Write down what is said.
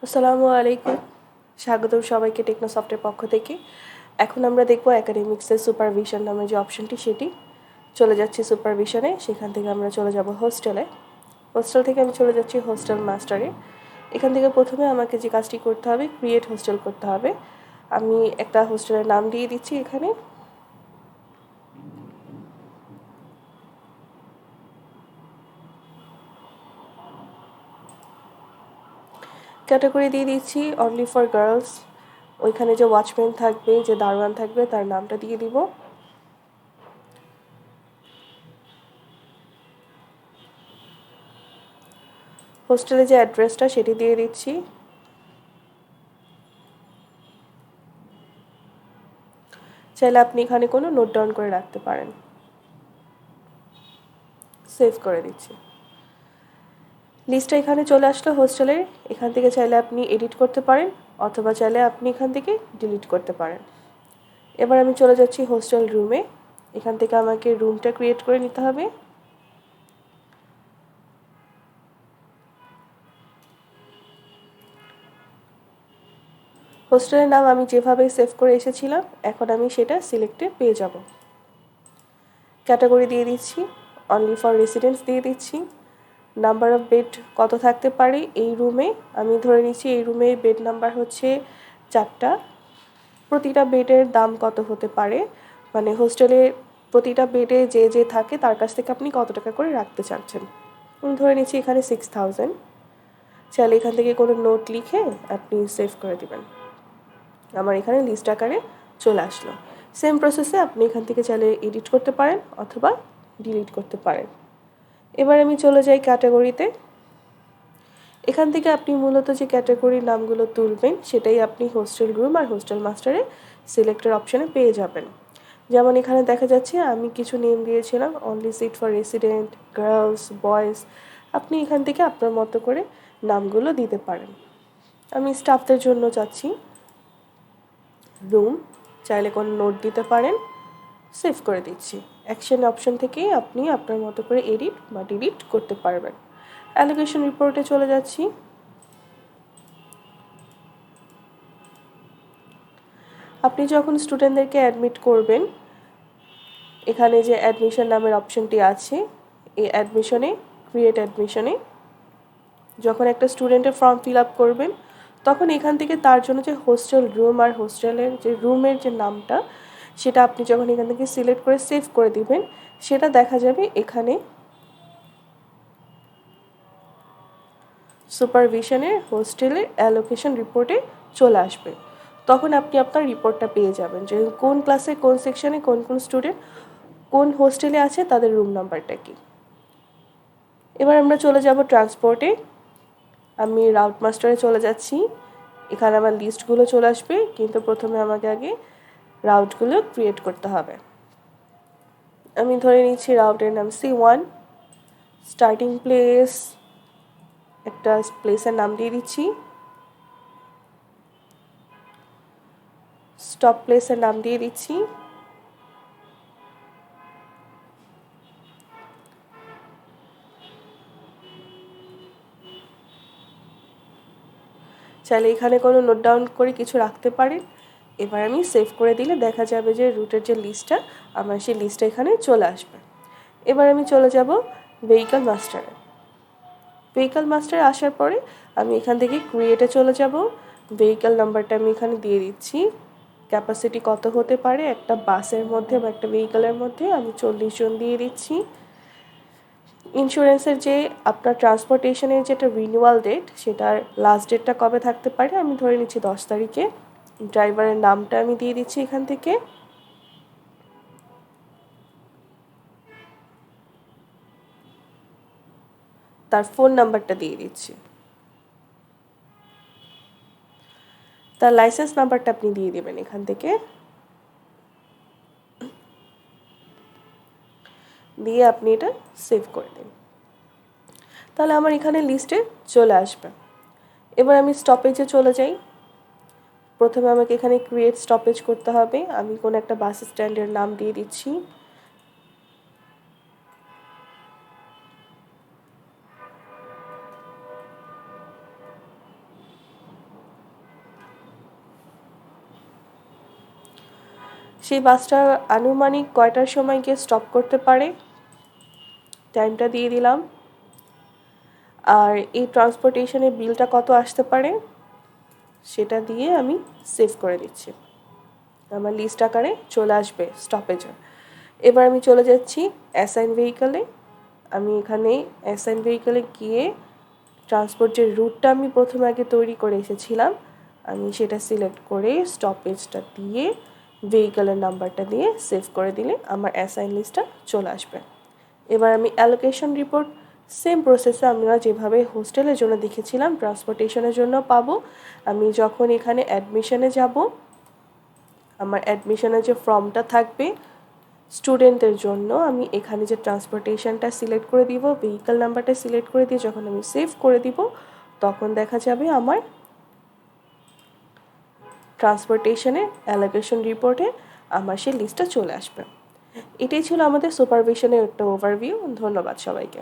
আসসালামু আলাইকুম। স্বাগতম সবাইকে টেকনোসফটের পক্ষ থেকে। এখন আমরা দেখব একাডেমিক্সের সুপারভিশন নামে যে অপশনটি সেটি। চলে যাচ্ছি সুপারভিশনে, সেখান থেকে আমরা চলে যাব হোস্টেলে। হোস্টেল থেকে আমি চলে যাচ্ছি হোস্টেল মাস্টারে। এখান থেকে প্রথমে আমাকে যে কাজটি করতে হবে, ক্রিয়েট হোস্টেল করতে হবে। আমি একটা হোস্টেলের নাম দিয়ে দিচ্ছি এখানে। ক্যাটাগরি দিয়ে দিচ্ছি অনলি ফর গার্লস। ওইখানে যে ওয়াচম্যান থাকবে, যে দারোয়ান থাকবে, তার নামটা দিয়ে দিব। হোস্টেলে যে অ্যাড্রেসটা সেটি দিয়ে দিচ্ছি। চাইলে আপনি এখানে কোনো নোট ডাউন করে রাখতে পারেন। সেভ করে দিচ্ছি। লিস্টটা এখানে চলে আসলো হোস্টেলের। এখান থেকে চাইলে আপনি এডিট করতে পারেন, অথবা চাইলে আপনি এখান থেকে ডিলিট করতে পারেন। এবার আমি চলে যাচ্ছি হোস্টেল রুমে। এখান থেকে আমাকে রুমটা ক্রিয়েট করে নিতে হবে। হোস্টেলের নাম আমি যেভাবে সেভ করে এসেছিলাম, এখন আমি সেটা সিলেক্টে পেয়ে যাব। ক্যাটাগরি দিয়ে দিচ্ছি, অনলি ফর রেসিডেন্টস দিয়ে দিচ্ছি। নাম্বার অফ বেড কত থাকতে পারে এই রুমে, আমি ধরে নিচ্ছি এই রুমে বেড নাম্বার হচ্ছে 4টা। প্রতিটা বেডের দাম কত হতে পারে, মানে হোস্টেলে প্রতিটা বেডে যে যে থাকে তার কাছ থেকে আপনি কত টাকা করে রাখতে চাচ্ছেন। আমি ধরে নিচ্ছি এখানে 6000। চাইলে এখান থেকে কোনো নোট লিখে আপনি সেভ করে দিবেন। আমার এখানে লিস্ট আকারে চলে আসলো। সেম প্রসেসে আপনি এখান থেকে চাইলে এডিট করতে পারেন অথবা ডিলিট করতে পারেন। এবার আমি চলে যাই ক্যাটাগরিতে। এখান থেকে আপনি মূলত যে ক্যাটাগরির নামগুলো তুলবেন সেটাই আপনি হোস্টেল রুম আর হোস্টেল মাস্টারে সিলেক্টের অপশানে পেয়ে যাবেন। যেমন এখানে দেখা যাচ্ছে আমি কিছু নেম দিয়েছিলাম, only seat for resident, girls, boys. আপনি এখান থেকে আপনার মতো করে নামগুলো দিতে পারেন। আমি স্টাফদের জন্য চাচ্ছি রুম, চাইলে কোনো নোট দিতে পারেন। সেভ করে দিচ্ছি। অ্যাকশন অপশন থেকেই আপনি আপনার মতো করে এডিট বা ডিলিট করতে পারবেন। অ্যালোকেশন রিপোর্টে চলে যাচ্ছি। আপনি যখন স্টুডেন্টদেরকে অ্যাডমিট করবেন, এখানে যে অ্যাডমিশন নামের অপশনটি আছে, এই অ্যাডমিশনে, ক্রিয়েট অ্যাডমিশনে যখন একটা স্টুডেন্টের ফর্ম ফিল আপ করবেন, তখন এখান থেকে তার জন্য যে হোস্টেল রুম আর হোস্টেলের যে রুমের যে নামটা, সেটা আপনি যখন এখান থেকে সিলেক্ট করে সেভ করে দিবেন, সেটা দেখা যাবে এখানে সুপারভিশনের হোস্টেলের অ্যালোকেশন রিপোর্টে চলে আসবে। তখন আপনি আপনার রিপোর্টটা পেয়ে যাবেন যে কোন ক্লাসে, কোন সেকশনে, কোন কোন স্টুডেন্ট কোন হোস্টেলে আছে, তাদের রুম নাম্বারটা কি। এবার আমরা চলে যাব ট্রান্সপোর্টে। আমি রাউট মাস্টারে চলে যাচ্ছি। এখানে আমার লিস্টগুলো চলে আসবে, কিন্তু প্রথমে আমাকে আগে রাউটগুলো ক্রিয়েট করতে হবে। আমি ধরে নিচ্ছি রাউটের নাম C1। স্টার্টিং প্লেস, একটা প্লেসের নাম দিয়ে দিচ্ছি। স্টপ প্লেসের নাম দিয়ে দিচ্ছি। চাইলে এখানে কোনো নোট ডাউন করে কিছু রাখতে পারেন। এবার আমি সেভ করে দিলে দেখা যাবে যে রুটের যে লিস্টটা, আমার সেই লিস্টটা এখানে চলে আসবে। এবার আমি চলে যাব ভেহিকল মাস্টারে। ভেহিকল মাস্টারে আসার পরে আমি এখান থেকে ক্রিয়েটে চলে যাব। ভেহিকল নাম্বারটা আমি এখানে দিয়ে দিচ্ছি। ক্যাপাসিটি কত হতে পারে একটা বাসের মধ্যে বা একটা ভেহিকলের মধ্যে, আমি 40 জন দিয়ে দিচ্ছি। ইন্স্যুরেন্সের যে আপনার ট্রান্সপোর্টেশনের যেটা রিনিউয়াল ডেট, সেটার লাস্ট ডেটটা কবে থাকতে পারে, আমি ধরে নিচ্ছি 10 তারিখে। ড্রাইভারের নামটা আমি দিয়ে দিচ্ছি এখান থেকে। তার ফোন নাম্বারটা দিয়ে দিচ্ছি। তার লাইসেন্স নাম্বারটা আপনি দিয়ে দেবেন এখান থেকে। দিয়ে আপনি এটা সেভ করে দিন। তাহলে আমার এখানে লিস্টে চলে আসবে। এবার আমি স্টপেজে চলে যাই। প্রথমে আমাকে এখানে ক্রিয়েট স্টপেজ করতে হবে। আমি কোনো একটা বাস স্ট্যান্ডের নাম দিয়ে দিচ্ছি। সেই বাসটা আনুমানিক কয়টার সময় গিয়ে স্টপ করতে পারে টাইমটা দিয়ে দিলাম। আর এই ট্রান্সপোর্টেশনের বিলটা কত আসতে পারে সেটা দিয়ে আমি সেভ করে দিচ্ছি। আমার লিস্ট আকারে চলে আসবে স্টপেজে। এবার আমি চলে যাচ্ছি অ্যাসাইন ভেহিকলে। আমি এখানে অ্যাসাইন ভেহিকলে গিয়ে ট্রান্সপোর্ট যে রুটটা আমি প্রথমে আগে তৈরি করে এসেছিলাম আমি সেটা সিলেক্ট করে স্টপেজটা দিয়ে ভেহিকলের নাম্বারটা দিয়ে সেভ করে দিলে আমার অ্যাসাইন লিস্টটা চলে আসবে। এবার আমি অ্যালোকেশন রিপোর্ট সেম প্রসেসে আমরা যেভাবে হোস্টেলের জন্য দেখেছিলাম ট্রান্সপোর্টেশনের জন্য পাবো। আমি যখন এখানে অ্যাডমিশনে যাব আমার অ্যাডমিশনের যে ফর্মটা থাকবে স্টুডেন্টদের জন্য আমি এখানে যে ট্রান্সপোর্টেশনটা সিলেক্ট করে দিব ভেহিকল নাম্বারটা সিলেক্ট করে দিয়ে যখন আমি সেভ করে দিব তখন দেখা যাবে আমার ট্রান্সপোর্টেশনের অ্যালোকেশন রিপোর্টে আমার সেই লিস্টটা চলে আসবে। এটাই ছিল আমাদের সুপারভিশনের একটা ওভারভিউ। ধন্যবাদ সবাইকে।